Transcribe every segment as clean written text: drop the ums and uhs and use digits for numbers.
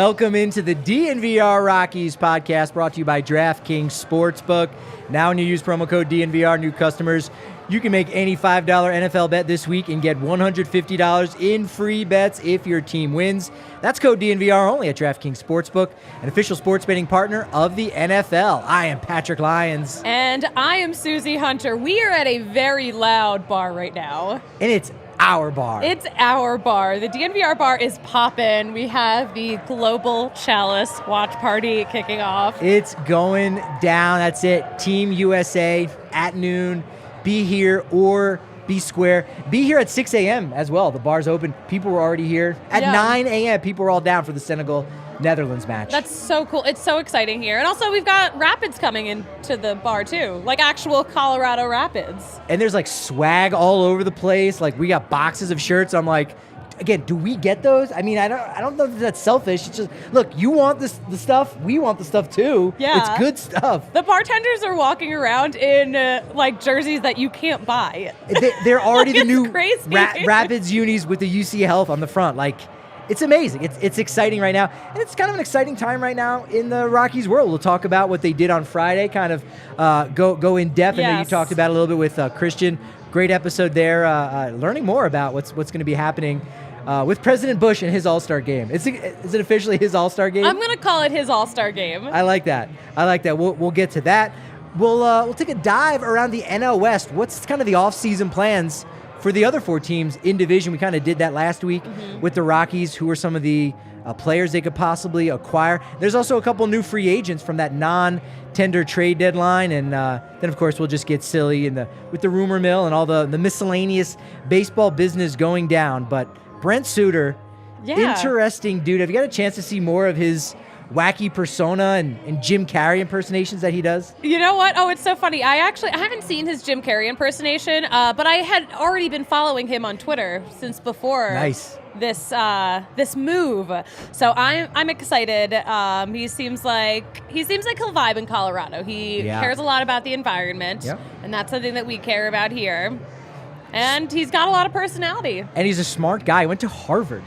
Welcome into the DNVR Rockies podcast brought to you by DraftKings Sportsbook. Now when you use promo code DNVR, new customers, you can make any $5 NFL bet this week and get $150 in free bets if your team wins. That's code DNVR only at DraftKings Sportsbook, an official sports betting partner of the NFL. I am Patrick Lyons. And I am Suzie Hunter. We are at a very loud bar right now. And it's our bar. It's our bar. The DNVR bar is poppin'. We have the Global Chalice watch party kicking off. It's going down. That's it. Team USA at noon. Be here or be square. Be here at 6 a.m. as well. The bar's open. People were already here. At 9 a.m., people were all down for the Senegal-Netherlands match. That's so cool. It's so exciting here. And also, we've got Rapids coming into the bar, too. Like actual Colorado Rapids. And there's like swag all over the place. Like we got boxes of shirts. I'm like, again, do we get those? I mean, I don't know if that's selfish. It's just, look, you want the stuff, we want the stuff too. Yeah. It's good stuff. The bartenders are walking around in like jerseys that you can't buy. They're already Like, the new crazy. Rapids unis with the UC Health on the front. Like, it's amazing. It's exciting right now. And it's kind of an exciting time right now in the Rockies world. We'll talk about what they did on Friday, kind of go in depth. Yes. I know you talked about it a little bit with Christian. Great episode there, learning more about what's going to be happening with President Bush and his All-Star game. Is it officially his All-Star game? I'm going to call it his All-Star game. I like that. We'll get to that. We'll take a dive around the NL West. What's kind of the off-season plans for the other four teams in division? We kind of did that last week with the Rockies, who are some of the players they could possibly acquire. There's also a couple new free agents from that non-tender trade deadline, and then of course we'll just get silly with the rumor mill and all the miscellaneous baseball business going down. But Brent Suter, interesting dude. Have you got a chance to see more of his wacky persona and Jim Carrey impersonations that he does? You know what? Oh, it's so funny. I haven't seen his Jim Carrey impersonation, but I had already been following him on Twitter since before this move. So I'm excited. He seems like he'll vibe in Colorado. He cares a lot about the environment, and that's something that we care about here. And he's got a lot of personality. And he's a smart guy. He went to Harvard.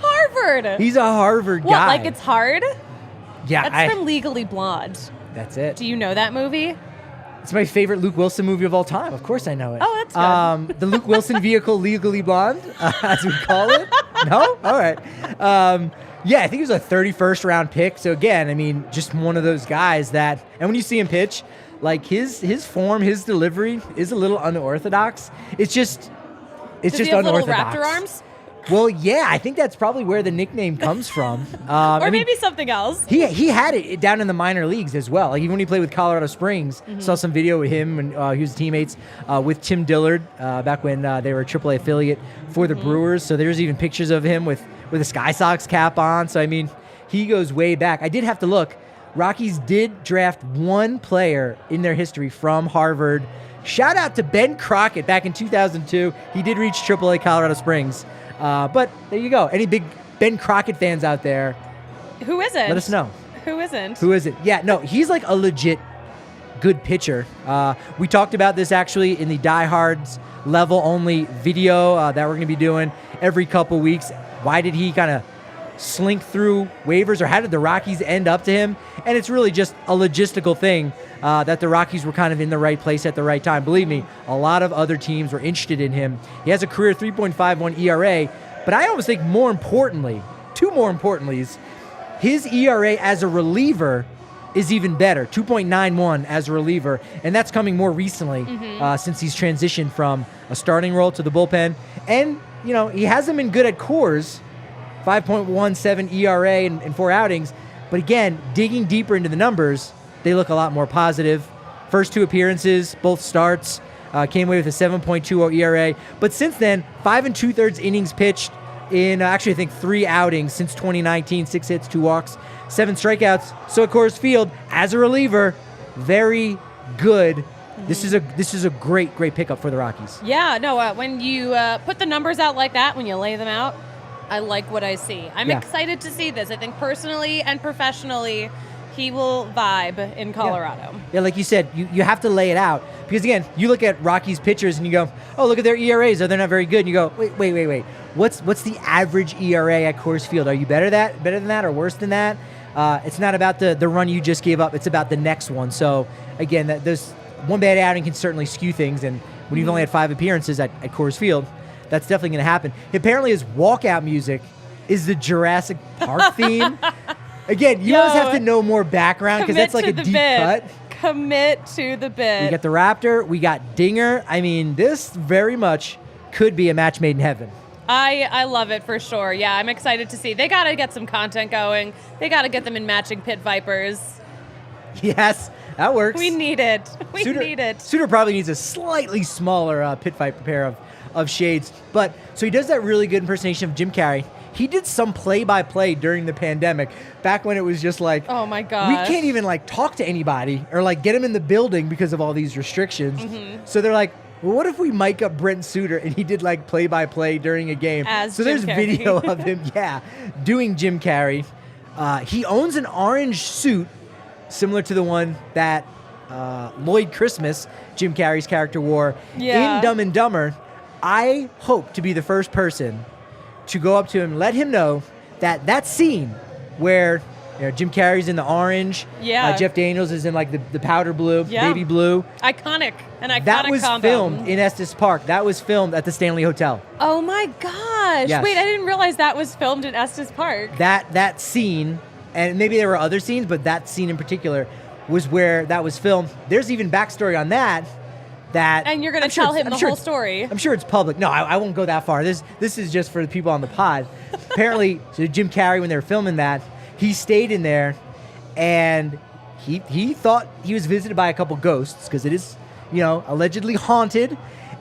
He's a Harvard guy. What, like it's hard? Yeah. That's from Legally Blonde. That's it. Do you know that movie? It's my favorite Luke Wilson movie of all time. Of course I know it. Oh, that's good. The Luke Wilson vehicle, Legally Blonde, as we call it. No? All right. I think he was a 31st round pick. So again, I mean, just one of those guys that, and when you see him pitch, like his form, his delivery is a little unorthodox. It's just Does he have unorthodox. little raptor arms? Well, yeah, I think that's probably where the nickname comes from. Maybe something else. He had it down in the minor leagues as well. Like even when he played with Colorado Springs, saw some video with him and he was teammates with Tim Dillard back when they were a AAA affiliate for the Brewers. So there's even pictures of him with a Sky Sox cap on. So I mean, he goes way back. I did have to look. Rockies did draft one player in their history from Harvard. Shout out to Ben Crockett back in 2002. He did reach AAA Colorado Springs. But there you go. Any big Ben Crockett fans out there? Who isn't? Let us know. Who isn't? Who is it? Yeah, no, he's like a legit good pitcher. We talked about this actually in the Diehards level only video that we're going to be doing every couple weeks. Why did he kind of slink through waivers, or how did the Rockies end up to him? And it's really just a logistical thing that the Rockies were kind of in the right place at the right time. Believe me, a lot of other teams were interested in him. He has a career 3.51 ERA, but I almost think two more importantly, is his ERA as a reliever is even better, 2.91 as a reliever, and that's coming more recently since he's transitioned from a starting role to the bullpen. And, you know, he hasn't been good at Coors, 5.17 ERA in 4 outings, but again, digging deeper into the numbers, they look a lot more positive. First 2 appearances, both starts, came away with a 7.20 ERA. But since then, 5 2/3 innings pitched in actually I think 3 outings since 2019, 6 hits, 2 walks, 7 strikeouts. So at Coors Field, as a reliever, very good. This is a great pickup for the Rockies. Yeah, no, when you put the numbers out like that, when you lay them out, I like what I see. I'm excited to see this. I think personally and professionally, he will vibe in Colorado. Yeah, like you said, you have to lay it out. Because, again, you look at Rockies pitchers and you go, oh, look at their ERAs. Oh, they're not very good. And you go, wait. What's the average ERA at Coors Field? Are you better than that or worse than that? It's not about the run you just gave up. It's about the next one. So, again, there's one bad outing can certainly skew things. And when you've only had 5 appearances at Coors Field, that's definitely going to happen. Apparently, his walkout music is the Jurassic Park theme. Again, you always have to know more background because that's like a deep cut. Commit to the bit. We got the Raptor. We got Dinger. I mean, this very much could be a match made in heaven. I love it for sure. Yeah, I'm excited to see. They got to get some content going. They got to get them in matching Pit Vipers. Yes, that works. We need it. We need it. Suter probably needs a slightly smaller Pit Viper pair of shades. But so he does that really good impersonation of Jim Carrey. He did some play-by-play during the pandemic, back when it was just like, oh my god, we can't even like talk to anybody or like get him in the building because of all these restrictions. So they're like, well, what if we mic up Brent Suter and he did like play-by-play during a game? So there's video of him, doing Jim Carrey. He owns an orange suit similar to the one that Lloyd Christmas, Jim Carrey's character, wore in Dumb and Dumber. I hope to be the first person to go up to him and let him know that scene where Jim Carrey's in the orange, Jeff Daniels is in like the powder blue, baby blue. Iconic That was combo. filmed in Estes Park. That was filmed at the Stanley Hotel. Oh my gosh. Yes. Wait, I didn't realize that was filmed in Estes Park. That scene, and maybe there were other scenes, but that scene in particular was where that was filmed. There's even backstory on that. And you're going to tell him the whole story. I'm sure it's public. No, I won't go that far. This is just for the people on the pod. Apparently, so Jim Carrey, when they were filming that, he stayed in there, and he thought he was visited by a couple ghosts because it is, allegedly haunted.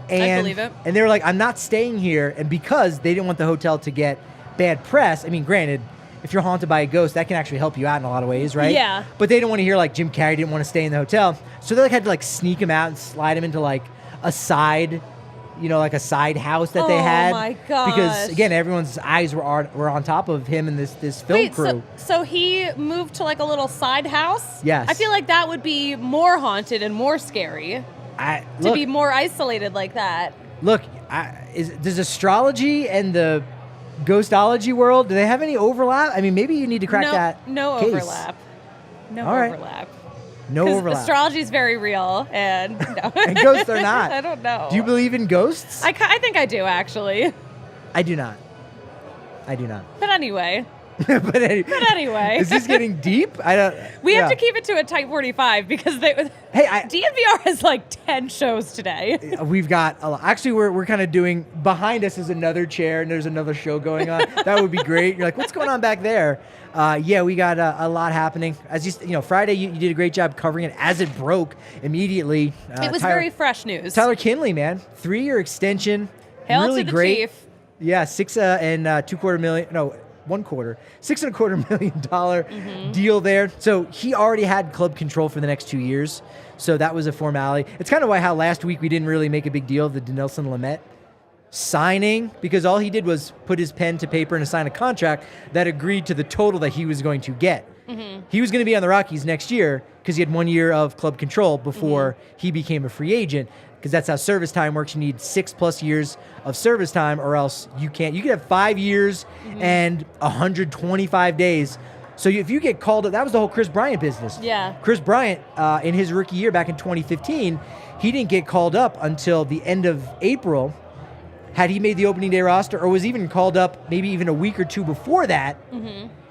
And, I believe it. And they were like, I'm not staying here. And because they didn't want the hotel to get bad press, I mean, granted, if you're haunted by a ghost, that can actually help you out in a lot of ways, right? Yeah. But they didn't want to hear like Jim Carrey didn't want to stay in the hotel. So they had to like sneak him out and slide him into like a side, like a side house that they had. Oh my gosh. Because again, everyone's eyes were on top of him and this film crew. So he moved to like a little side house? Yes. I feel like that would be more haunted and more scary. To be more isolated like that. Look, does astrology and the ghostology world, do they have any overlap? I mean, maybe you need to crack that No case. overlap. No All right. overlap. No overlap. Astrology is very real, and no. And ghosts are not. I don't know. Do you believe in ghosts? I think I do, actually. I do not. But anyway. But anyway. Is this getting deep? We have to keep it to a tight 45 because DNVR has like 10 shows today. We've got a lot. Actually, we're kind of doing, behind us is another chair and there's another show going on. That would be great. You're like, what's going on back there? We got a lot happening. As Friday, you did a great job covering it as it broke immediately. It was very fresh news. Tyler Kinley, man, 3-year extension. Hail really to the great. Chief. Yeah, $6.25 million deal there. So he already had club control for the next 2 years. So that was a formality. It's kind of how last week we didn't really make a big deal of the Dinelson Lamet signing, because all he did was put his pen to paper and sign a contract that agreed to the total that he was going to get. He was going to be on the Rockies next year because he had 1 year of club control before he became a free agent, because that's how service time works. You need 6+ years of service time, or else you can't. You could have 5 years and 125 days. So if you get called up, that was the whole Chris Bryant business. Yeah. Chris Bryant, in his rookie year back in 2015, he didn't get called up until the end of April. Had he made the opening day roster, or was even called up maybe even a week or two before that,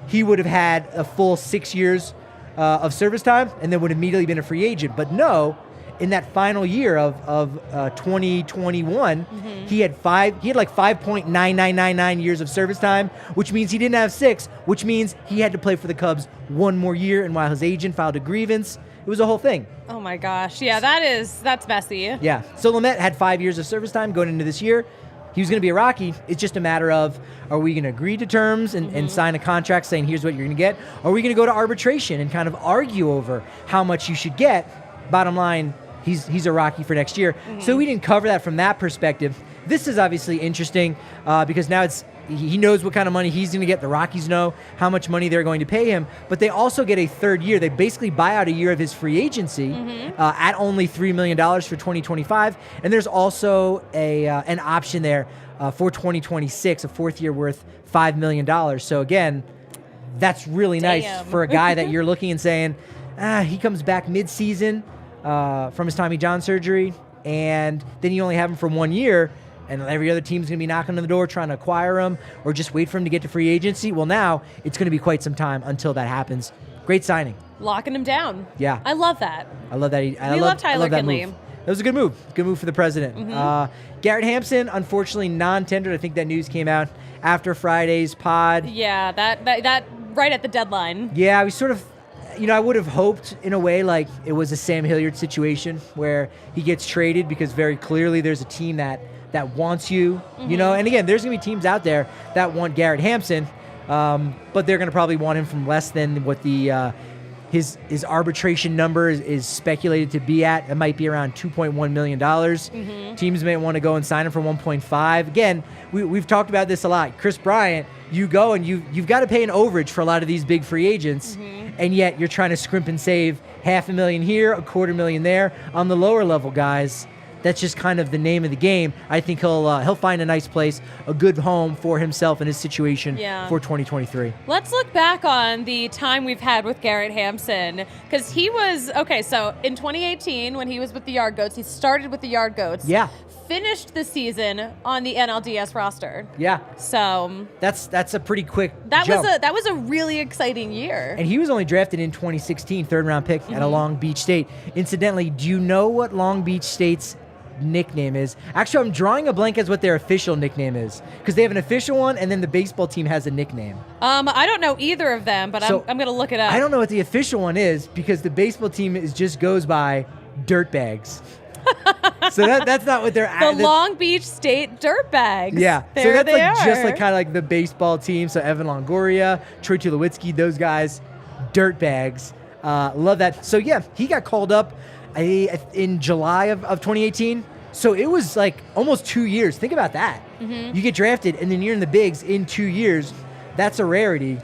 he would have had a full 6 years of service time and then would have immediately been a free agent. But no, in that final year of 2021, he had like 5.9999 years of service time, which means he didn't have 6, which means he had to play for the Cubs 1 more year. And while his agent filed a grievance, it was a whole thing. Oh my gosh. Yeah, that's messy. Yeah. So Lamet had 5 years of service time going into this year. He was going to be a Rocky. It's just a matter of, are we going to agree to terms and sign a contract saying here's what you're going to get? Or are we going to go to arbitration and kind of argue over how much you should get? Bottom line, he's a Rocky for next year. So we didn't cover that from that perspective. This is obviously interesting because now he knows what kind of money he's going to get. The Rockies know how much money they're going to pay him. But they also get a third year. They basically buy out a year of his free agency at only $3 million for 2025. And there's also an option there for 2026, a fourth year worth $5 million. So again, that's really nice for a guy that you're looking and saying, he comes back mid-season from his Tommy John surgery, and then you only have him for 1 year, and every other team's going to be knocking on the door trying to acquire him or just wait for him to get to free agency. Well, now it's going to be quite some time until that happens. Great signing. Locking him down. Yeah. I love that. I love that. We love Tyler Kinley. That was a good move. Good move for the president. Garrett Hampson, unfortunately non-tendered. I think that news came out after Friday's pod. Yeah, that right at the deadline. Yeah, we sort of, I would have hoped in a way like it was a Sam Hilliard situation where he gets traded because very clearly there's a team that wants you, and again, there's going to be teams out there that want Garrett Hampson, but they're going to probably want him from less than what the his arbitration number is speculated to be at. It might be around $2.1 million. Teams may want to go and sign him for 1.5. Again, we've talked about this a lot. Chris Bryant, you go and you've got to pay an overage for a lot of these big free agents, and yet you're trying to scrimp and save $500,000 here, $250,000 there on the lower level guys. That's just kind of the name of the game. I think he'll find a nice place, a good home for himself and his situation for 2023. Let's look back on the time we've had with Garrett Hampson, because he was, so in 2018 when he was with the Yard Goats, he started with the Yard Goats. Yeah. Finished the season on the NLDS roster. Yeah. So that's a pretty quick jump. That was a really exciting year. And he was only drafted in 2016, third-round pick at a Long Beach State. Incidentally, do you know what Long Beach State's nickname is? Actually, I'm drawing a blank as what their official nickname is, because they have an official one and then the baseball team has a nickname. I don't know either of them, but I'm going to look it up. I don't know what the official one is because the baseball team just goes by Dirtbags. So that's not what they're the Long Beach State Dirtbags. Yeah. There so that's they like are. Just like kind of like the baseball team. So Evan Longoria, Troy Tulowitzki, those guys, Dirtbags. Love that. So yeah, he got called up in July of 2018. So it was like almost 2 years. Think about that. You get drafted and then you're in the bigs in 2 years. That's a rarity.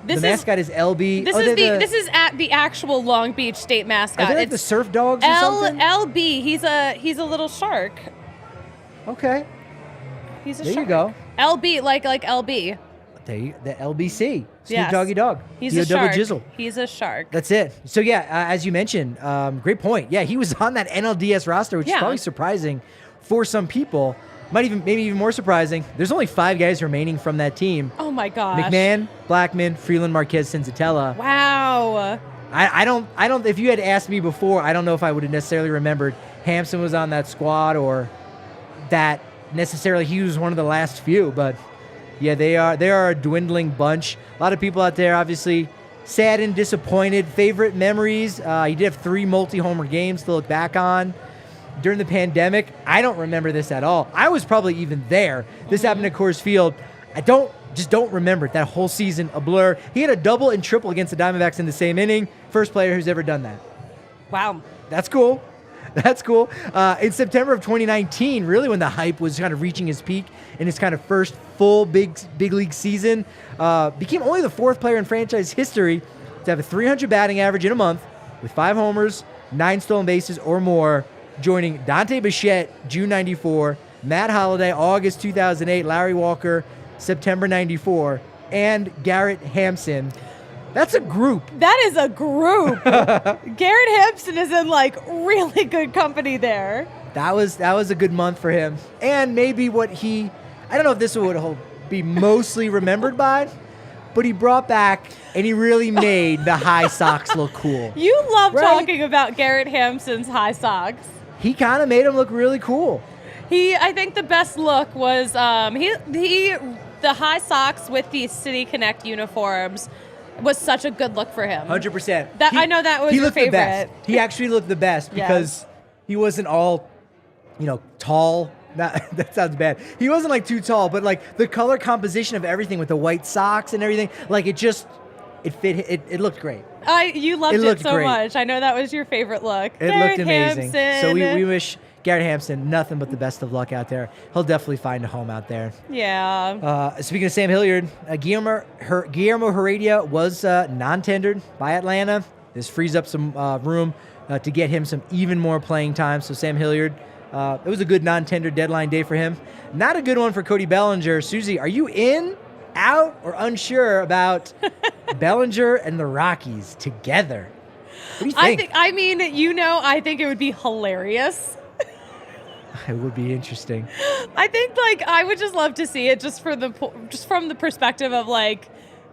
The mascot is LB. This is at the actual Long Beach State mascot. Are they like the Surf Dogs or something? LB. He's a little shark. Okay. He's a there shark. There you go. LB, like LB. The LBC. Snoop Doggy Dog. He's a shark. Jizzle. He's a shark. That's it. So yeah, as you mentioned, great point. Yeah, he was on that NLDS roster, which is probably surprising for some people. Maybe even more surprising. There's only 5 guys remaining from that team. Oh my gosh. McMahon, Blackman, Freeland, Marquez, Senzatella. Wow. I don't. If you had asked me before, I don't know if I would have necessarily remembered Hampson was on that squad or that necessarily he was one of the last few. But yeah, they are a dwindling bunch. A lot of people out there, obviously, sad and disappointed. Favorite memories? He did have 3 multi-homer games to look back on. During the pandemic, I don't remember this at all. I was probably even there. This happened at Coors Field. I don't remember it. That whole season, a blur. He had a double and triple against the Diamondbacks in the same inning. First player who's ever done that. Wow. That's cool. That's cool. In September of 2019, really when the hype was kind of reaching his peak in his kind of first full big league season, became only the 4th player in franchise history to have a 300 batting average in a month with 5 homers, 9 stolen bases or more, joining Dante Bichette, June 94, Matt Holliday, August 2008, Larry Walker, September 94, and Garrett Hampson. That's a group. That is a group. Garrett Hampson is in like really good company there. That was a good month for him. And maybe I don't know if this would be mostly remembered by, but he brought back and he really made the high socks look cool. You love talking about Garrett Hampson's high socks. He kind of made him look really cool. I think the best look was the high socks with the City Connect uniforms was such a good look for him. 100%. I know that was your favorite. The best. He actually looked the best because he wasn't all, tall. That sounds bad. He wasn't like too tall, but like the color composition of everything with the white socks and everything, like it fit. It looked great. You loved it so great. much. I know that was your favorite look. It looked amazing. Hampson. So we wish Garrett Hampson nothing but the best of luck out there. He'll definitely find a home out there. Yeah. Speaking of Sam Hilliard, Guillermo Heredia was non-tendered by Atlanta. This frees up some room to get him some even more playing time. So Sam Hilliard, it was a good non-tender deadline day for him. Not a good one for Cody Bellinger. Suzie, are you in out or unsure about Bellinger and the Rockies together? What do you think? I think it would be hilarious. It would be interesting. I think I would just love to see it just from the perspective of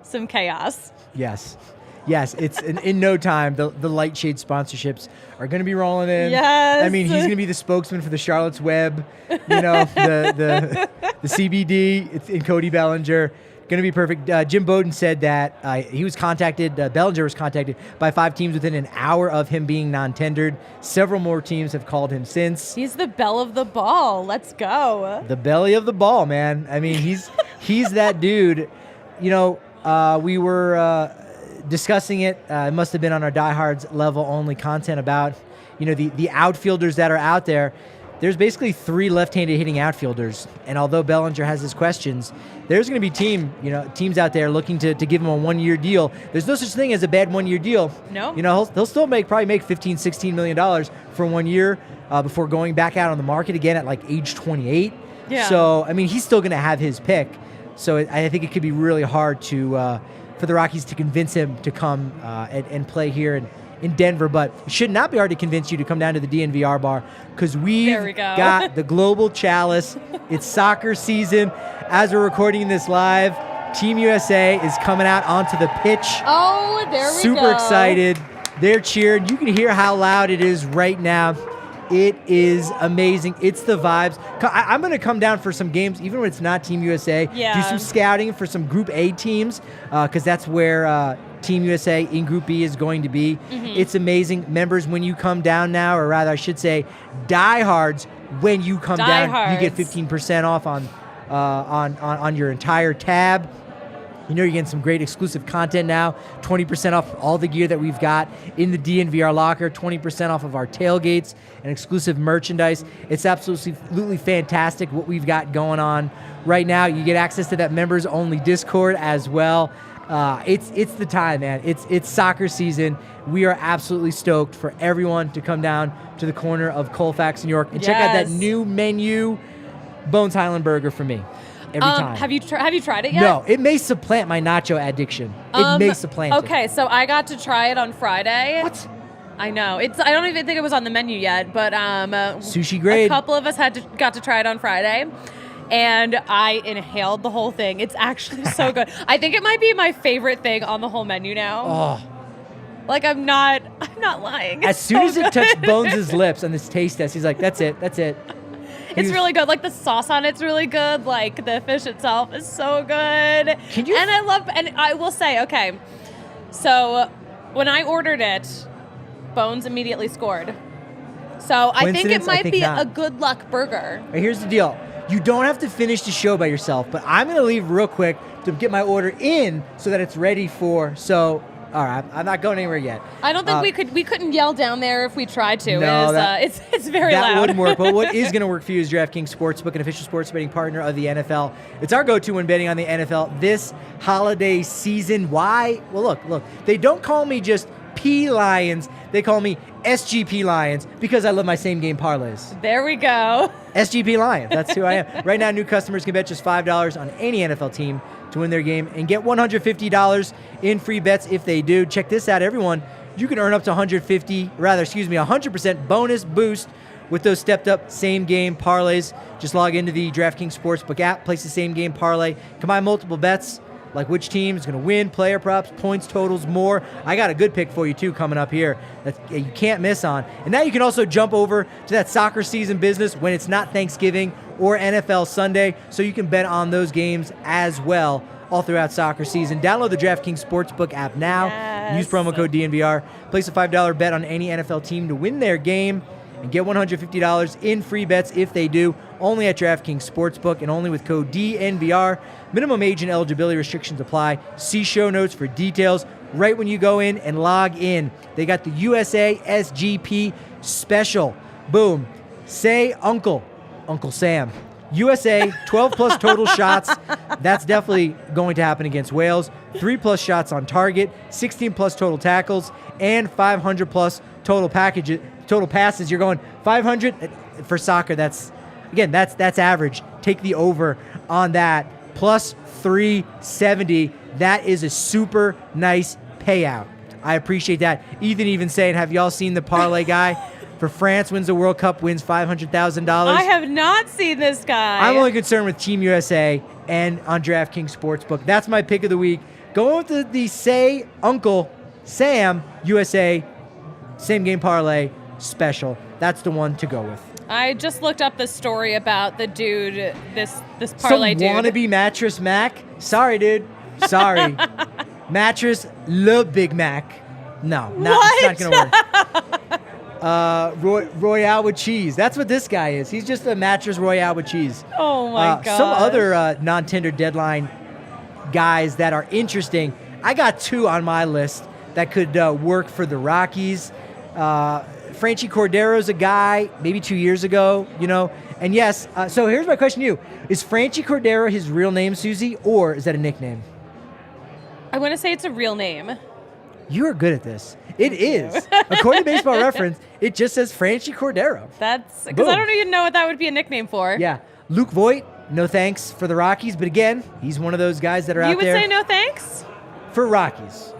some chaos. Yes. It's in no time. The Lightshade sponsorships are going to be rolling in. Yes. I mean, he's going to be the spokesman for the Charlotte's Web, the CBD. It's in Cody Bellinger. Going to be perfect. Jim Bowden said that Bellinger was contacted by 5 teams within an hour of him being non-tendered. Several more teams have called him since. He's the belle of the ball. Let's go. The belly of the ball, man. I mean, he's that dude. We were discussing it. It must have been on our diehards level only content about, the outfielders that are out there. There's basically 3 left-handed hitting outfielders, and although Bellinger has his questions, there's going to be teams out there looking to give him a 1-year deal. There's no such thing as a bad 1-year deal. No. He'll still probably make $15-16 million for 1 year before going back out on the market again at age 28. Yeah. So I mean, he's still going to have his pick. So I think it could be really hard for the Rockies to convince him to come and play here in Denver, but it should not be hard to convince you to come down to the DNVR bar because we've got the Global Chalice. It's soccer season. As we're recording this live, Team USA is coming out onto the pitch. Oh, there we go. Super excited. They're cheering. You can hear how loud it is right now. It is amazing. It's the vibes. I'm going to come down for some games, even when it's not Team USA. Yeah. Do some scouting for some Group A teams because that's where Team USA in Group B is going to be. Mm-hmm. It's amazing. Members, when you come down now, or rather I should say diehards, when you come down, you get 15% off on your entire tab. You're getting some great exclusive content now. 20% off all the gear that we've got in the DNVR locker. 20% off of our tailgates and exclusive merchandise. It's absolutely fantastic what we've got going on right now. You get access to that members-only Discord as well. It's the time, man. It's soccer season. We are absolutely stoked for everyone to come down to the corner of Colfax, New York, and check out that new menu, Bones Highland Burger for me. Every time. Have you tried it yet? No, it may supplant my nacho addiction. It may supplant it. Okay, so I got to try it on Friday. What? I know. I don't even think it was on the menu yet, but sushi grade. A couple of us got to try it on Friday. And I inhaled the whole thing. It's actually so good. I think it might be my favorite thing on the whole menu now. Oh. I'm not lying. As soon as it touched Bones' lips on this taste test, he's like, that's it. It's really good. The sauce on it's really good. The fish itself is so good. And I will say, okay, so when I ordered it, Bones immediately scored. So I think it might be a good luck burger. Right, here's the deal. You don't have to finish the show by yourself, but I'm going to leave real quick to get my order in so that it's ready for... All right, I'm not going anywhere yet. I don't think we couldn't yell down there if we tried to. No, it's very loud. That wouldn't work. But what is going to work for you is DraftKings Sportsbook, an official sports betting partner of the NFL. It's our go-to when betting on the NFL this holiday season. Why? Well, look. They don't call me just P Lions. They call me SGP Lions because I love my same-game parlays. There we go. SGP Lions. That's who I am. Right now, new customers can bet just $5 on any NFL team to win their game and get $150 in free bets if they do. Check this out, everyone. You can earn up to 100% bonus boost with those stepped-up same-game parlays. Just log into the DraftKings Sportsbook app, place the same-game parlay, combine multiple bets, like which team is going to win, player props, points, totals, more. I got a good pick for you, too, coming up here that you can't miss on. And now you can also jump over to that soccer season business when it's not Thanksgiving or NFL Sunday, so you can bet on those games as well all throughout soccer season. Download the DraftKings Sportsbook app now. Yes. Use promo code DNVR. Place a $5 bet on any NFL team to win their game and get $150 in free bets if they do. Only at DraftKings Sportsbook and only with code DNVR. Minimum age and eligibility restrictions apply. See show notes for details. Right when you go in and log in, they got the USA SGP special. Boom. Say Uncle Sam. USA, 12-plus total shots. That's definitely going to happen against Wales. 3-plus shots on target, 16-plus total tackles, and 500-plus total passes. You're going 500 for soccer. That's average. Take the over on that. Plus 370. That is a super nice payout. I appreciate that. Ethan even saying, have y'all seen the parlay guy? For France wins the World Cup, wins $500,000. I have not seen this guy. I'm only concerned with Team USA and on DraftKings Sportsbook. That's my pick of the week. Going with the Say Uncle Sam USA same game parlay special. That's the one to go with. I just looked up the story about the dude, this parlay dude. Some wannabe Mattress Mac? Sorry, dude. Sorry. Mattress Le Big Mac. No, it's not going to work. Royale with cheese. That's what this guy is. He's just a mattress Royale with cheese. Oh, my God. Some other non-tender deadline guys that are interesting. I got two on my list that could work for the Rockies. Franchy Cordero's a guy, maybe 2 years ago, And yes, so here's my question to you. Is Franchy Cordero his real name, Susie, or is that a nickname? I want to say it's a real name. You are good at this. It is. According to Baseball Reference, it just says Franchy Cordero. That's because I don't even know what that would be a nickname for. Yeah. Luke Voigt, no thanks for the Rockies. But again, he's one of those guys that are out there. You would say no thanks? For Rockies.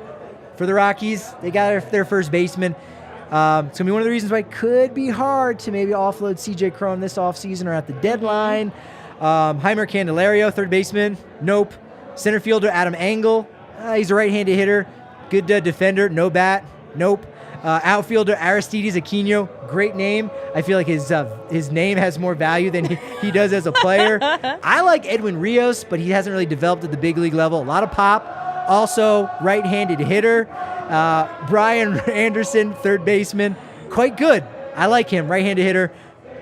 For the Rockies, they got their first baseman. It's going to be one of the reasons why it could be hard to maybe offload C.J. Cron this offseason or at the deadline. Heimer Candelario, third baseman. Nope. Center fielder Adam Engel. He's a right-handed hitter. Good defender. No bat. Nope. Outfielder Aristides Aquino. Great name. I feel like his name has more value than he does as a player. I like Edwin Rios, but he hasn't really developed at the big league level. A lot of pop. Also, right-handed hitter. Brian Anderson, third baseman. Quite good. I like him. Right-handed hitter.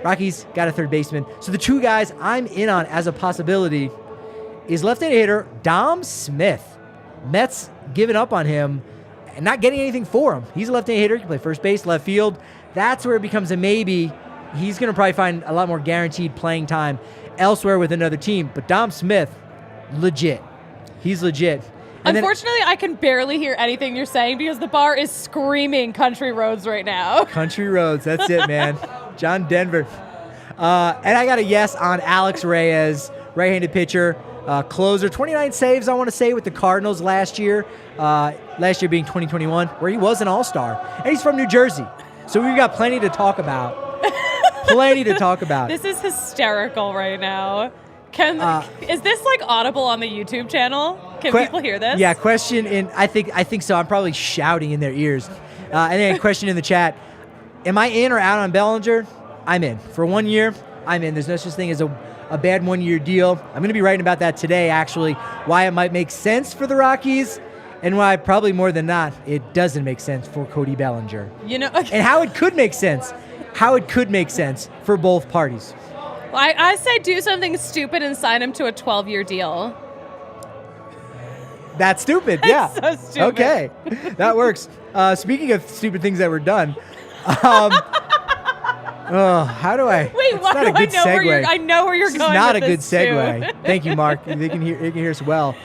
Rockies got a third baseman. So the two guys I'm in on as a possibility is left-handed hitter Dom Smith. Mets giving up on him and not getting anything for him. He's a left-handed hitter. He can play first base, left field. That's where it becomes a maybe. He's going to probably find a lot more guaranteed playing time elsewhere with another team. But Dom Smith, legit. He's legit. Unfortunately, I can barely hear anything you're saying because the bar is screaming Country Roads right now. Country Roads, that's it, man. John Denver. And I got a yes on Alex Reyes, right-handed pitcher, closer. 29 saves, I want to say, with the Cardinals last year. Last year being 2021, where he was an all-star. And he's from New Jersey. So we've got plenty to talk about. This is hysterical right now. Is this like audible on the YouTube channel? Can people hear this? Yeah, question in, I think so. I'm probably shouting in their ears. And then a question in the chat. Am I in or out on Bellinger? I'm in. For 1 year, I'm in. There's no such thing as a bad 1 year deal. I'm going to be writing about that today, actually, why it might make sense for the Rockies and why probably more than not, it doesn't make sense for Cody Bellinger. And how it could make sense. How it could make sense for both parties. Well, I say do something stupid and sign him to a 12-year deal. That's stupid, yeah. So stupid. Okay, that works. Speaking of stupid things that were done, how do I? Wait, why do I know where you're? I know where you're going. It's not a good segue. Thank you, Mark. They can hear us well.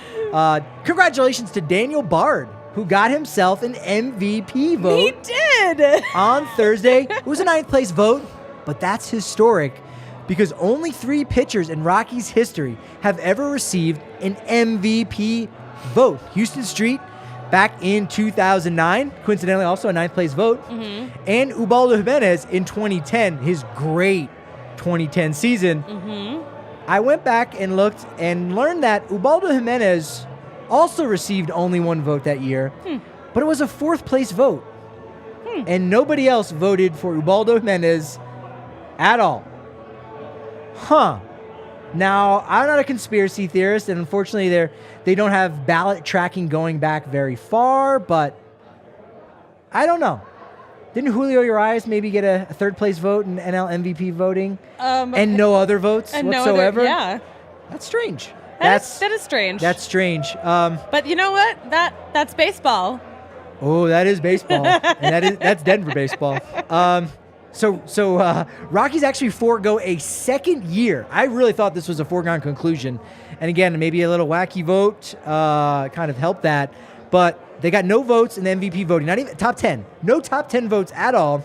Congratulations to Daniel Bard, who got himself an MVP vote. He did on Thursday. It was a 9th place vote, but that's historic because only 3 pitchers in Rockies history have ever received an MVP vote. Houston Street back in 2009, coincidentally also a 9th place vote, and Ubaldo Jimenez in 2010, his great 2010 season. I went back and looked and learned that Ubaldo Jimenez also received only 1 vote that year, but it was a 4th place vote. And nobody else voted for Ubaldo Jimenez at all. Now, I'm not a conspiracy theorist, and unfortunately they don't have ballot tracking going back very far, but I don't know. Didn't Julio Urias maybe get a 3rd place vote in NL MVP voting and no other votes whatsoever? Yeah. That's strange. That is strange. That's strange. But you know what? That's baseball. Oh, that is baseball. And that's Denver baseball. So Rockies actually forego a 2nd year. I really thought this was a foregone conclusion. And again, maybe a little wacky vote kind of helped that. But they got no votes in the MVP voting, not even top 10. No top 10 votes at all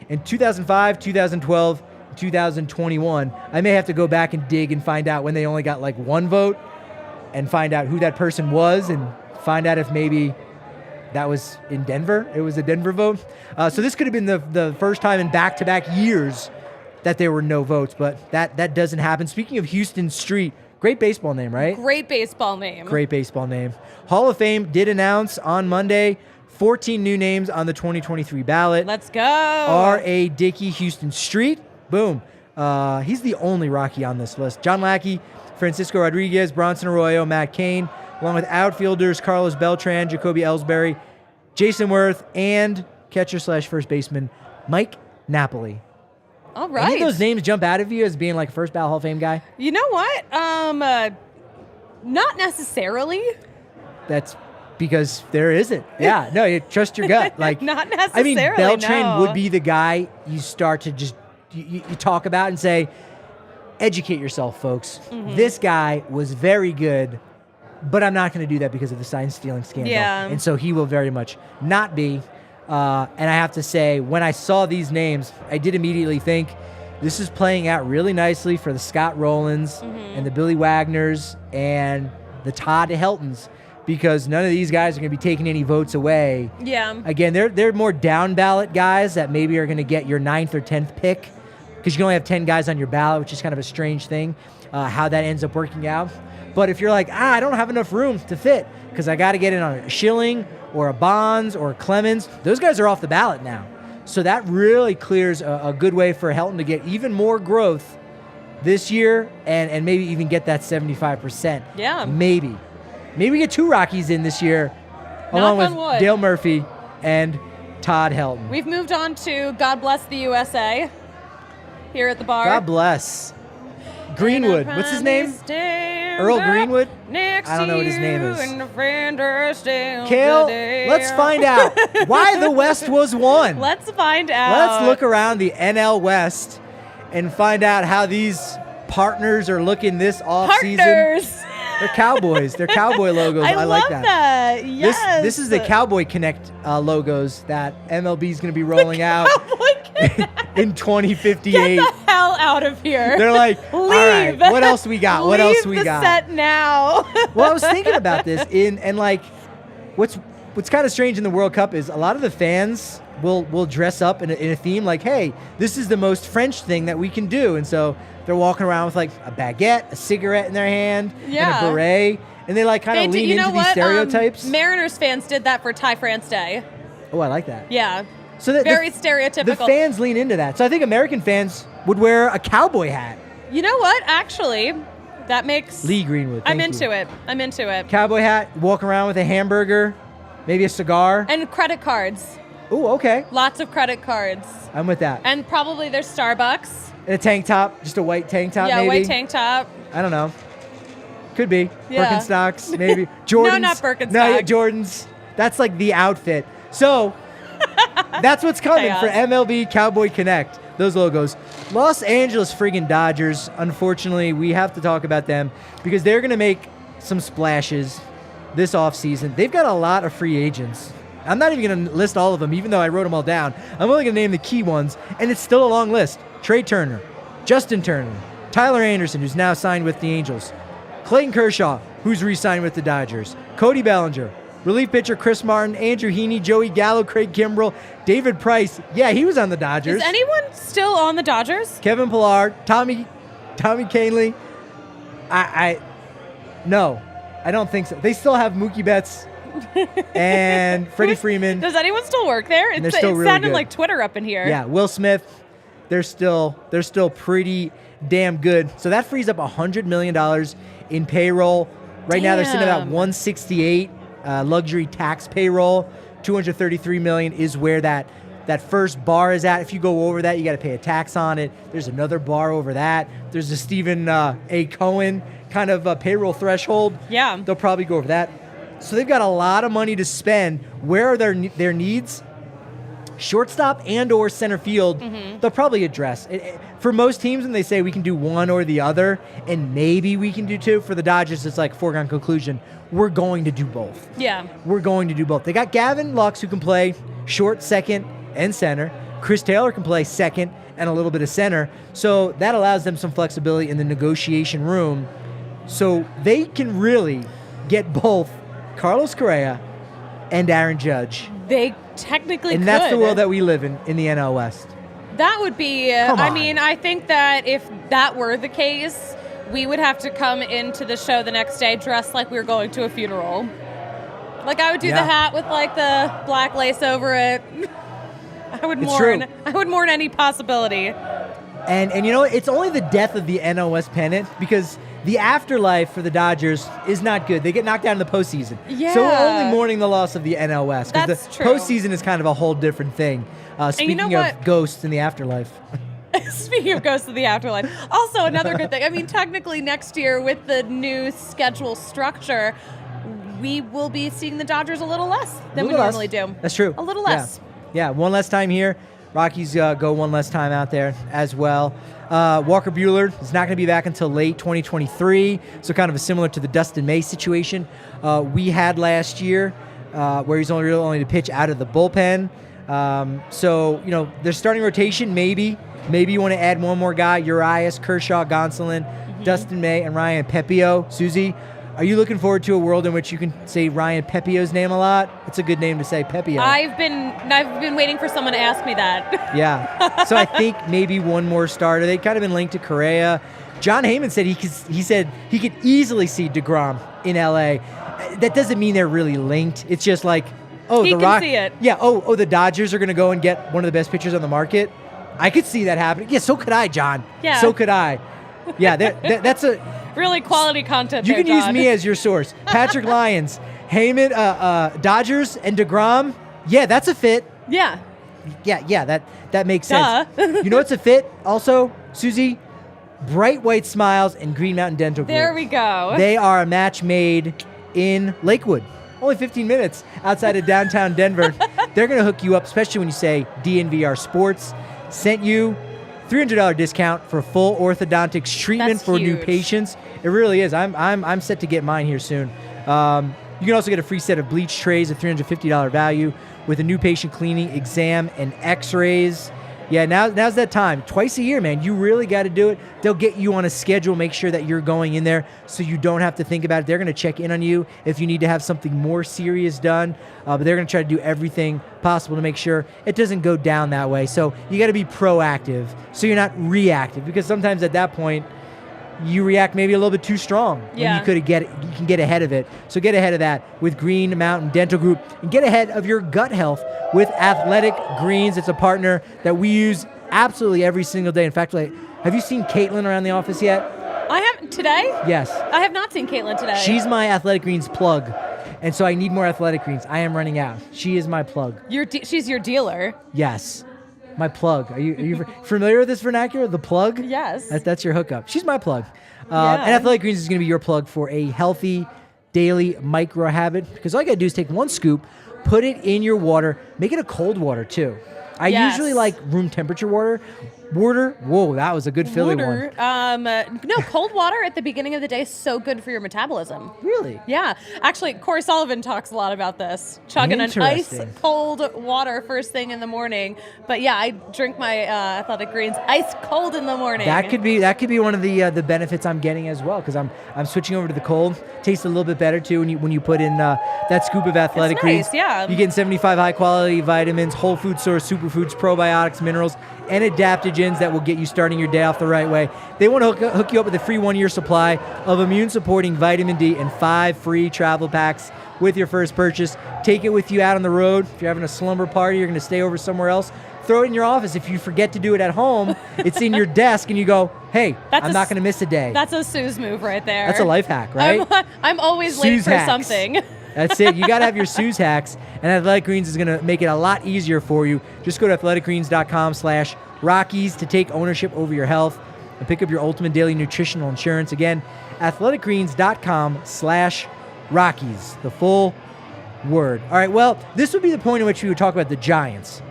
in 2005, 2012, 2021. I may have to go back and dig and find out when they only got like 1 vote. and find out who that person was and find out if maybe that was in Denver. It was a Denver vote. So this could have been the first time in back-to-back years that there were no votes, but that doesn't happen. Speaking of Houston Street, great baseball name, right? Great baseball name. Great baseball name. Hall of Fame did announce on Monday 14 new names on the 2023 ballot. Let's go. R.A. Dickey, Houston Street. Boom. He's the only Rocky on this list. John Lackey, Francisco Rodriguez, Bronson Arroyo, Matt Cain, along with outfielders Carlos Beltran, Jacoby Ellsbury, Jason Worth, and catcher/first baseman Mike Napoli. All right. Any of those names jump out of you as being like a first ballot Hall of Fame guy? You know what? Not necessarily. That's because there isn't. Yeah, no, you trust your gut. Like, not necessarily. I mean, Beltran no. would be the guy you start to just you talk about and say, educate yourself, folks. Mm-hmm. This guy was very good, but I'm not going to do that because of the sign stealing scandal. Yeah. And so he will very much not be. And I have to say, when I saw these names, I did immediately think this is playing out really nicely for the Scott Rowlands and the Billy Wagners and the Todd Heltons, because none of these guys are going to be taking any votes away. Yeah. Again, they're more down ballot guys that maybe are going to get your 9th or 10th pick, because you can only have 10 guys on your ballot, which is kind of a strange thing, how that ends up working out. But if you're like, I don't have enough room to fit because I got to get in on a Schilling or a Bonds or a Clemens, those guys are off the ballot now. So that really clears a good way for Helton to get even more growth this year and maybe even get that 75%. Yeah. Maybe we get 2 Rockies in this year, along with Dale Murphy and Todd Helton. We've moved on to God Bless the USA here at the bar. God bless. Greenwood. What's his name? Earl Greenwood? I don't know what his name is. Kale, let's find out why the West was won. Let's find out. Let's look around the NL West and find out how these partners are looking this offseason. Partners. They're Cowboys. They're Cowboy logos. I like love that. Yes. This is the Cowboy Connect logos that MLB is going to be rolling out in 2058. Get the hell out of here. They're like, leave. All right, what else we got? What else we got? Leave the set now. Well, I was thinking about this and like what's kind of strange in the World Cup is a lot of the fans will dress up in a theme like, hey, this is the most French thing that we can do. And so they're walking around with like a baguette, a cigarette in their hand, and a beret. And they like kind of lean into these stereotypes. Mariners fans did that for Thai France Day. Oh, I like that. Yeah. So that very stereotypical. The fans lean into that. So I think American fans would wear a cowboy hat. You know what? Actually, that makes... Lee Greenwood. I'm into it. Cowboy hat, walk around with a hamburger, maybe a cigar. And credit cards. Ooh, okay. Lots of credit cards. I'm with that. And probably there's Starbucks. And a tank top, just a white tank top, maybe? Yeah, white tank top. I don't know. Could be. Yeah. Birkenstocks, maybe. Jordans. No, not Birkenstocks. No, yeah, Jordans. That's like the outfit. So that's what's coming for MLB Cowboy Connect. Those logos. Los Angeles friggin' Dodgers, unfortunately, we have to talk about them because they're going to make some splashes this offseason. They've got a lot of free agents. I'm not even going to list all of them, even though I wrote them all down. I'm only going to name the key ones, and it's still a long list. Trey Turner, Justin Turner, Tyler Anderson, who's now signed with the Angels, Clayton Kershaw, who's re-signed with the Dodgers, Cody Bellinger, relief pitcher Chris Martin, Andrew Heaney, Joey Gallo, Craig Kimbrell, David Price. Yeah, he was on the Dodgers. Is anyone still on the Dodgers? Kevin Pillar, Tommy Kahnle. No, I don't think so. They still have Mookie Betts and Freddie Freeman. Does anyone still work there? It's still really sounded good. like Twitter up in here. Yeah, Will Smith. They're still pretty damn good. So that frees up $100 million in payroll. Right now they're sitting at about 168 luxury tax payroll. $233 million is where that first bar is at. If you go over that, you got to pay a tax on it. There's another bar over that. There's a Stephen A. Cohen kind of payroll threshold. Yeah. They'll probably go over that. So they've got a lot of money to spend. Where are their needs? Shortstop and or center field, they'll probably address. For most teams, when they say we can do one or the other, and maybe we can do two, for the Dodgers, it's like foregone conclusion. We're going to do both. Yeah. We're going to do both. They got Gavin Lux, who can play short, second, and center. Chris Taylor can play second and a little bit of center. So that allows them some flexibility in the negotiation room. So they can really get both Carlos Correa and Aaron Judge. They technically could. And that's the world that we live in the NL West. That would be, I mean, I think that if that were the case, we would have to come into the show the next day dressed like we were going to a funeral. Like, I would do the hat with, like, the black lace over it. I would mourn any possibility. And you know, it's only the death of the NL West pennant because the afterlife for the Dodgers is not good. They get knocked out in the postseason. Yeah. So we're only mourning the loss of the NL West. That's the true. Postseason is kind of a whole different thing. Speaking of ghosts in the afterlife. Speaking of ghosts in the afterlife. Also, another good thing. I mean, technically next year with the new schedule structure, we will be seeing the Dodgers a little less than we normally do. That's true. A little less. Yeah, one less time here. Rockies go one less time out there as well. Walker Buehler is not going to be back until late 2023, so kind of a similar to the Dustin May situation we had last year, where he's only to pitch out of the bullpen. So, you know, their starting rotation, maybe you want to add one more guy, Urias, Kershaw, Gonsolin, Dustin May, and Ryan Pepio. Suzie, are you looking forward to a world in which you can say Ryan Pepio's name a lot? It's a good name to say, Pepio. I've been waiting for someone to ask me that. Yeah. So I think maybe one more starter. They've kind of been linked to Correa. John Heyman said he said he could easily see DeGrom in LA. That doesn't mean they're really linked. It's just like, he can see it. Yeah. Oh, the Dodgers are going to go and get one of the best pitchers on the market. I could see that happening. Yeah. So could I, John. Yeah. So could I. Yeah. That's a really quality content. You can use me as your source. Patrick Lyons, Heyman, Dodgers, and DeGrom. Yeah, that's a fit. Yeah. Yeah. That makes sense. You know what's a fit? Also, Suzie, bright white smiles and Green Mountain Dental Group. There we go. They are a match made in Lakewood. Only 15 minutes outside of downtown Denver. They're going to hook you up, especially when you say DNVR Sports sent you $300 discount for full orthodontics treatment for new patients. It really is. I'm set to get mine here soon. You can also get a free set of bleach trays at $350 value with a new patient cleaning, exam, and x-rays. Yeah, now's that time. Twice a year, man. You really got to do it. They'll get you on a schedule, make sure that you're going in there so you don't have to think about it. They're going to check in on you if you need to have something more serious done. But they're going to try to do everything possible to make sure it doesn't go down that way. So you got to be proactive so you're not reactive, because sometimes at that point, you react maybe a little bit too strong. Yeah. You can get ahead of it. So get ahead of that with Green Mountain Dental Group, and get ahead of your gut health with Athletic Greens. It's a partner that we use absolutely every single day. In fact, have you seen Caitlin around the office yet? I haven't. Today? Yes. I have not seen Caitlin today. She's my Athletic Greens plug, and so I need more Athletic Greens. I am running out. She is my plug. She's your dealer. Yes. My plug. Are you familiar with this vernacular? The plug? Yes. That's your hookup. She's my plug. And Athletic Greens is going to be your plug for a healthy daily micro habit, because all you got to do is take one scoop, put it in your water, make it a cold water too. I usually like room temperature water. Whoa, that was a good Philly one. No, cold water at the beginning of the day is so good for your metabolism. Really? Yeah. Actually, Corey Sullivan talks a lot about this. Chugging an ice cold water first thing in the morning. But yeah, I drink my Athletic Greens ice cold in the morning. That could be one of the benefits I'm getting as well, because I'm switching over to the cold. Tastes a little bit better too when you put in that scoop of Athletic Greens. Nice, yeah. You're getting 75 high quality vitamins, whole food source superfoods, probiotics, minerals, and adaptogens that will get you starting your day off the right way. They want to hook you up with a free 1-year supply of immune-supporting vitamin D and 5 free travel packs with your first purchase. Take it with you out on the road. If you're having a slumber party, you're going to stay over somewhere else, throw it in your office. If you forget to do it at home, it's in your desk, and you go, hey, I'm not going to miss a day. That's a Suze move right there. That's a life hack, right? I'm always late for something. That's it. You got to have your Suze hacks, and Athletic Greens is going to make it a lot easier for you. Just go to athleticgreens.com/Rockies to take ownership over your health and pick up your ultimate daily nutritional insurance. Again, athleticgreens.com/Rockies, the full word. All right, well, this would be the point in which we would talk about the Giants.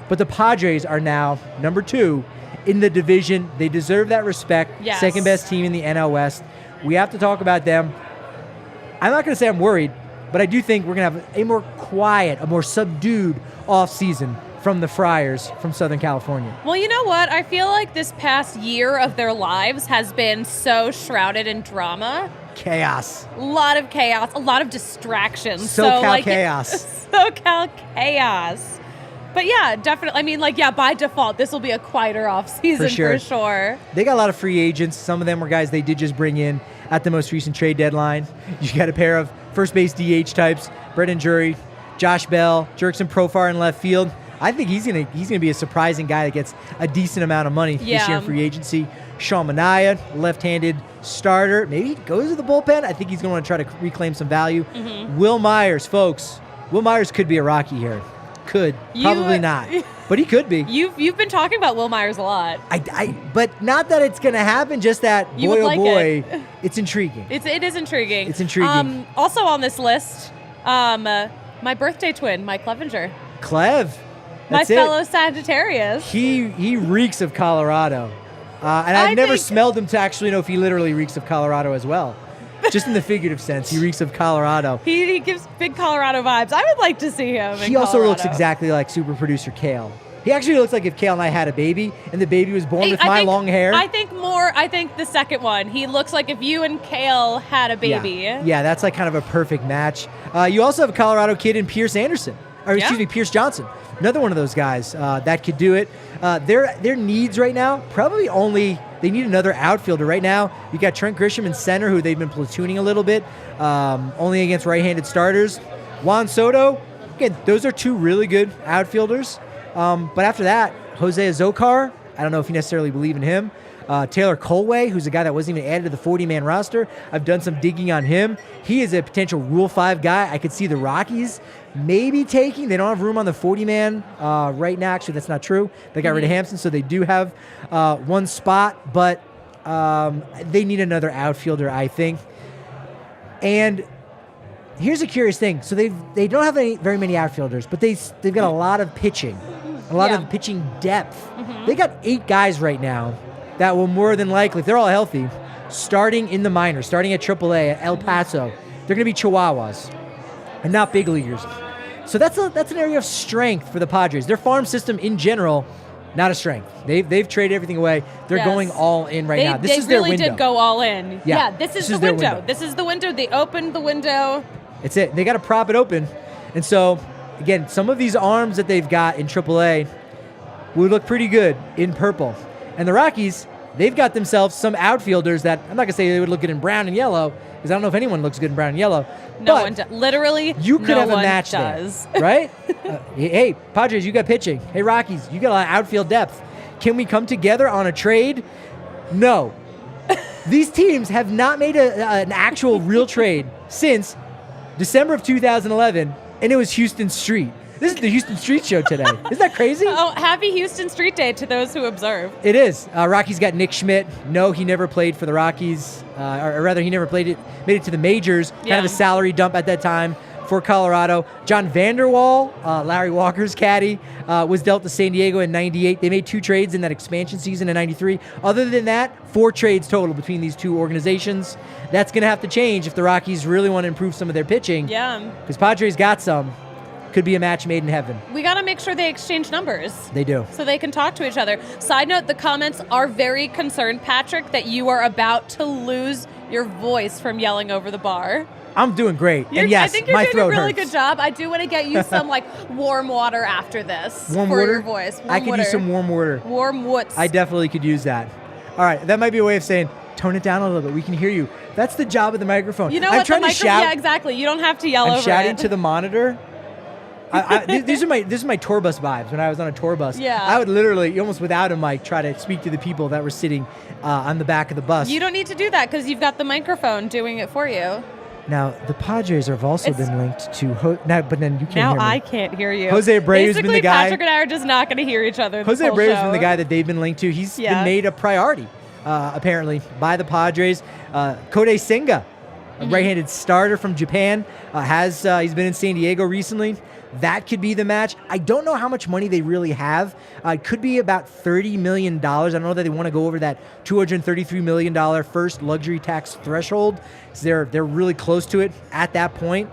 But the Padres are now number 2 in the division. They deserve that respect. Yes. Second best team in the NL West. We have to talk about them. I'm not going to say I'm worried, but I do think we're going to have a more quiet, a more subdued offseason from the Friars from Southern California. Well, you know what? I feel like this past year of their lives has been so shrouded in drama. Chaos. A lot of chaos. A lot of distractions. SoCal chaos. SoCal chaos. But yeah, definitely. I mean, by default, this will be a quieter offseason for sure. They got a lot of free agents. Some of them were guys they did just bring in at the most recent trade deadline. You got a pair of first base DH types, Brendan Drury, Josh Bell, Jurickson Profar in left field. I think he's gonna be a surprising guy that gets a decent amount of money this year in free agency. Sean Manaea, left-handed starter. Maybe he goes to the bullpen. I think he's going to try to reclaim some value. Mm-hmm. Will Myers, folks. Will Myers could be a Rocky here. Could. Probably not. But he could be. You've been talking about Will Myers a lot. But not that it's going to happen, just that, it's intriguing. It is intriguing. It's intriguing. Also on this list, my birthday twin, Mike Clevenger. Clev. My fellow Sagittarius. He reeks of Colorado. And I've never smelled him to actually know if he literally reeks of Colorado as well. Just in the figurative sense, he reeks of Colorado. He gives big Colorado vibes. I would like to see him He also looks exactly like super producer Kale. He actually looks like if Kale and I had a baby, and the baby was born with my long hair. I think the second one. He looks like if you and Kale had a baby. Yeah, that's like kind of a perfect match. You also have a Colorado kid in Pierce Anderson. Or excuse me, Pierce Johnson. Another one of those guys that could do it. Their needs right now, probably only, they need another outfielder. Right now, you got Trent Grisham in center, who they've been platooning a little bit, only against right-handed starters. Juan Soto, again, those are two really good outfielders. But after that, Jose Azocar, I don't know if you necessarily believe in him. Taylor Colway, who's a guy that wasn't even added to the 40-man roster. I've done some digging on him. He is a potential Rule 5 guy. I could see the Rockies maybe taking. They don't have room on the 40-man right now. Actually, that's not true. They got rid of Hampson, so they do have one spot. But they need another outfielder, I think. And here's a curious thing. So they don't have very many outfielders, but they've got a lot of pitching, a lot of pitching depth. Mm-hmm. They got 8 guys right now that will more than likely, if they're all healthy, starting in the minors, starting at AAA, at El Paso, they're going to be Chihuahuas and not big leaguers. So that's an area of strength for the Padres. Their farm system in general, not a strength. They've traded everything away. They're going all in right now. This is their window. They really did go all in. Yeah, this is the window. This is the window. They opened the window. It's it. They got to prop it open. And so, again, some of these arms that they've got in AAA would look pretty good in purple. And the Rockies, they've got themselves some outfielders that I'm not going to say they would look good in brown and yellow, because I don't know if anyone looks good in brown and yellow. No one does. Literally, you could have a match there, right? Hey, Padres, you got pitching. Hey, Rockies, you got a lot of outfield depth. Can we come together on a trade? No. These teams have not made an actual real trade since December of 2011, and it was Houston Street. This is the Houston Street Show today. Isn't that crazy? Oh, happy Houston Street Day to those who observe. It is. Rockies got Nick Schmidt. No, he never played for the Rockies. Or rather, he never made it to the majors. Kind of a salary dump at that time for Colorado. John Vanderwall, Larry Walker's caddy, was dealt to San Diego in 98. They made 2 trades in that expansion season in 93. Other than that, 4 trades total between these 2 organizations. That's going to have to change if the Rockies really want to improve some of their pitching. Yeah. Because Padres got some. Could be a match made in heaven. We got to make sure they exchange numbers. They do. So they can talk to each other. Side note, the comments are very concerned, Patrick, that you are about to lose your voice from yelling over the bar. I'm doing great. And yes, I think you're my doing throat a really hurts. good job. I do want to get you some warm water after this warm for water? Your voice. I could use some warm water. Warm woods. I definitely could use that. All right, that might be a way of saying, tone it down a little bit. We can hear you. That's the job of the microphone. You know I'm what? trying to shout. Yeah, exactly. You don't have to yell over it. I'm shouting to the monitor. These are my tour bus vibes. When I was on a tour bus, I would literally, almost without a mic, try to speak to the people that were sitting on the back of the bus. You don't need to do that because you've got the microphone doing it for you. Now, the Padres have also been linked to... but then you can't hear me. Now I can't hear you. Jose Abreu's been the guy... Patrick and I are just not going to hear each other. Jose Abreu's been the guy that they've been linked to. He's been made a priority, apparently, by the Padres. Kodai Senga, a right-handed starter from Japan, he's been in San Diego recently. That could be the match. I don't know how much money they really have. It could be about $30 million. I don't know that they want to go over that $233 million first luxury tax threshold. So they're really close to it at that point.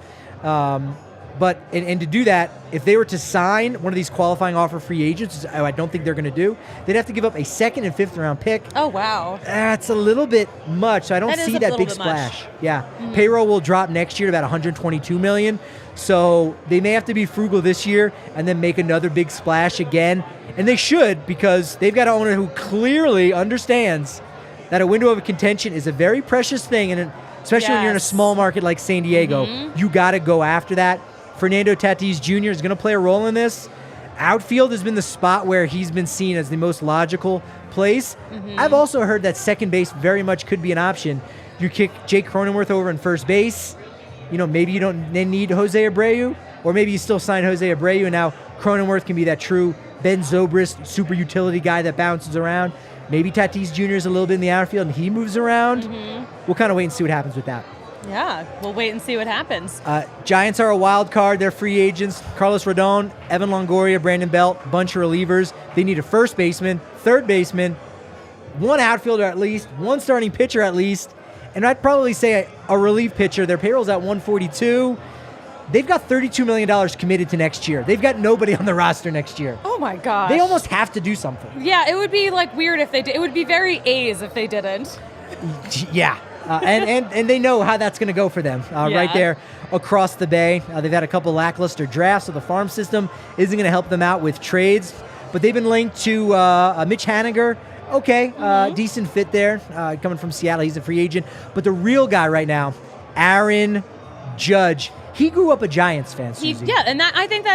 But and to do that, if they were to sign one of these qualifying offer free agents, I don't think they're going to do, they'd have to give up a 2nd and 5th round pick. Oh, wow. That's a little bit much. So I don't see that big splash. Yeah. Payroll will drop next year to about $122 million. So they may have to be frugal this year and then make another big splash again. And they should, because they've got an owner who clearly understands that a window of contention is a very precious thing. And especially when you're in a small market like San Diego, you got to go after that. Fernando Tatis Jr. is going to play a role in this. Outfield has been the spot where he's been seen as the most logical place. I've also heard that second base very much could be an option. You kick Jake Cronenworth over in first base. Maybe you don't need Jose Abreu, or maybe you still sign Jose Abreu, and now Cronenworth can be that true Ben Zobrist super utility guy that bounces around. Maybe Tatis Jr. is a little bit in the outfield and he moves around. We'll kind of wait and see what happens with that. Yeah, we'll wait and see what happens. Giants are a wild card. They're free agents. Carlos Rodon, Evan Longoria, Brandon Belt, bunch of relievers. They need a first baseman, third baseman, one outfielder at least, one starting pitcher at least, and I'd probably say a relief pitcher. Their payroll's at $142. They've got $32 million committed to next year. They've got nobody on the roster next year. Oh, my gosh. They almost have to do something. Yeah, it would be weird if they did. It would be very A's if they didn't. Yeah. And they know how that's going to go for them right there across the bay. They've had a couple lackluster drafts, so the farm system isn't going to help them out with trades. But they've been linked to Mitch Haniger. Okay, decent fit there, coming from Seattle. He's a free agent. But the real guy right now, Aaron Judge. He grew up a Giants fan, Suzie. Yeah, and I think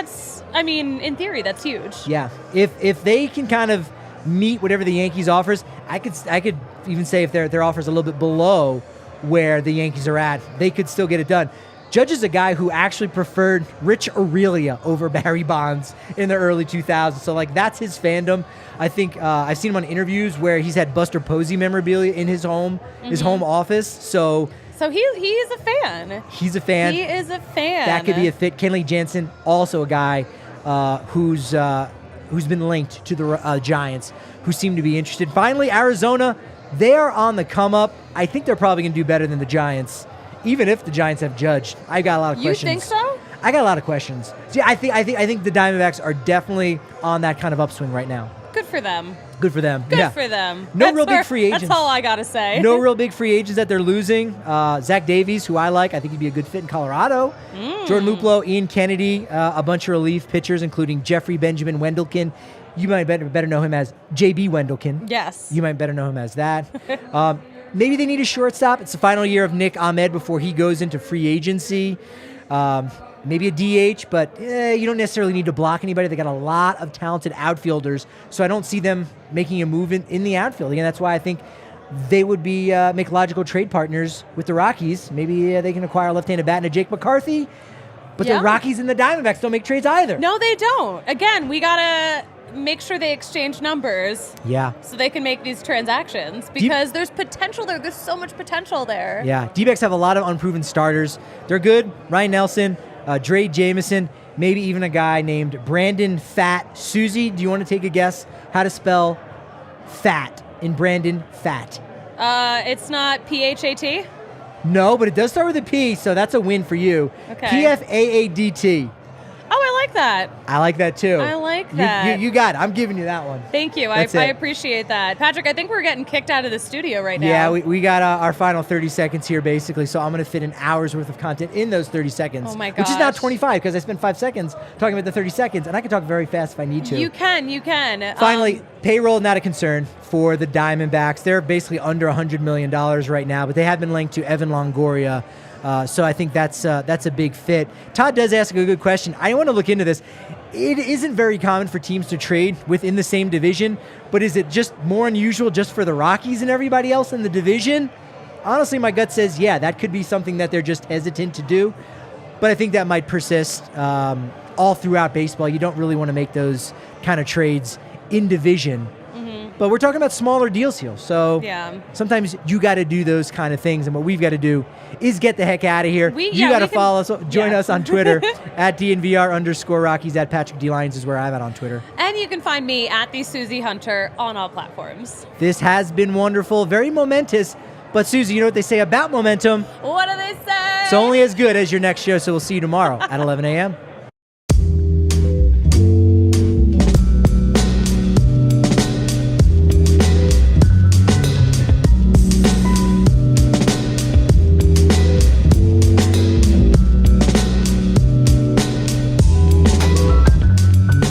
in theory, that's huge. Yeah, if they can kind of meet whatever the Yankees offers, I could even say if their offer's a little bit below where the Yankees are at, they could still get it done. Judge is a guy who actually preferred Rich Aurelia over Barry Bonds in the early 2000s. So that's his fandom. I think I've seen him on interviews where he's had Buster Posey memorabilia in his home office. So he's a fan. He's a fan. He is a fan. That could be a fit. Kenley Jansen, also a guy who's been linked to the Giants, who seem to be interested. Finally, Arizona, they are on the come up. I think they're probably going to do better than the Giants, even if the Giants have Judge. I got a lot of questions. You think so? I got a lot of questions. See, I think the Diamondbacks are definitely on that kind of upswing right now. Good for them. Good for them. Good for them. Big free agents. That's all I got to say. No real big free agents that they're losing. Zach Davies, who I like. I think he'd be a good fit in Colorado. Jordan Luplow, Ian Kennedy, a bunch of relief pitchers, including Jeffrey Benjamin Wendelken. You might better know him as J.B. Wendelken. Yes. You might better know him as that. Maybe they need a shortstop. It's the final year of Nick Ahmed before he goes into free agency. Maybe a DH, but you don't necessarily need to block anybody. They got a lot of talented outfielders, so I don't see them making a move in the outfield. Again, that's why I think they would be make logical trade partners with the Rockies. Maybe they can acquire a left-handed bat and a Jake McCarthy, but the Rockies and the Diamondbacks don't make trades either. No, they don't. Again, we got to make sure they exchange numbers. Yeah. So they can make these transactions because there's potential there. There's so much potential there. Yeah. D-backs have a lot of unproven starters. They're good. Ryan Nelson, Dre Jameson, maybe even a guy named Brandon Fat Suzie. Do you want to take a guess how to spell fat in Brandon Fat? It's not P-H-A-T? No, but it does start with a P, so that's a win for you. Okay. P-F-A-A-D-T. Oh, I like that. I like that too. I like that. You got it. I'm giving you that one. Thank you. I appreciate that. Patrick, I think we're getting kicked out of the studio right now. Yeah, we got our final 30 seconds here, basically, so I'm going to fit an hour's worth of content in those 30 seconds. Oh, my gosh. Which is now 25, because I spent 5 seconds talking about the 30 seconds, and I can talk very fast if I need to. You can. Finally, payroll, not a concern for the Diamondbacks. They're basically under $100 million right now, but they have been linked to Evan Longoria. So I think that's a big fit. Todd does ask a good question. I want to look into this. It isn't very common for teams to trade within the same division, but is it just more unusual just for the Rockies and everybody else in the division? Honestly, my gut says, yeah, that could be something that they're just hesitant to do. But I think that might persist all throughout baseball. You don't really want to make those kind of trades in division. But we're talking about smaller deals here. So sometimes you got to do those kind of things. And what we've got to do is get the heck out of here. You got to follow us. Join us on Twitter at DNVR_Rockies. At Patrick D. Lyons is where I'm at on Twitter. And you can find me at the Suzie Hunter on all platforms. This has been wonderful. Very momentous. But Susie, you know what they say about momentum? What do they say? It's only as good as your next show, so we'll see you tomorrow at 11 a.m.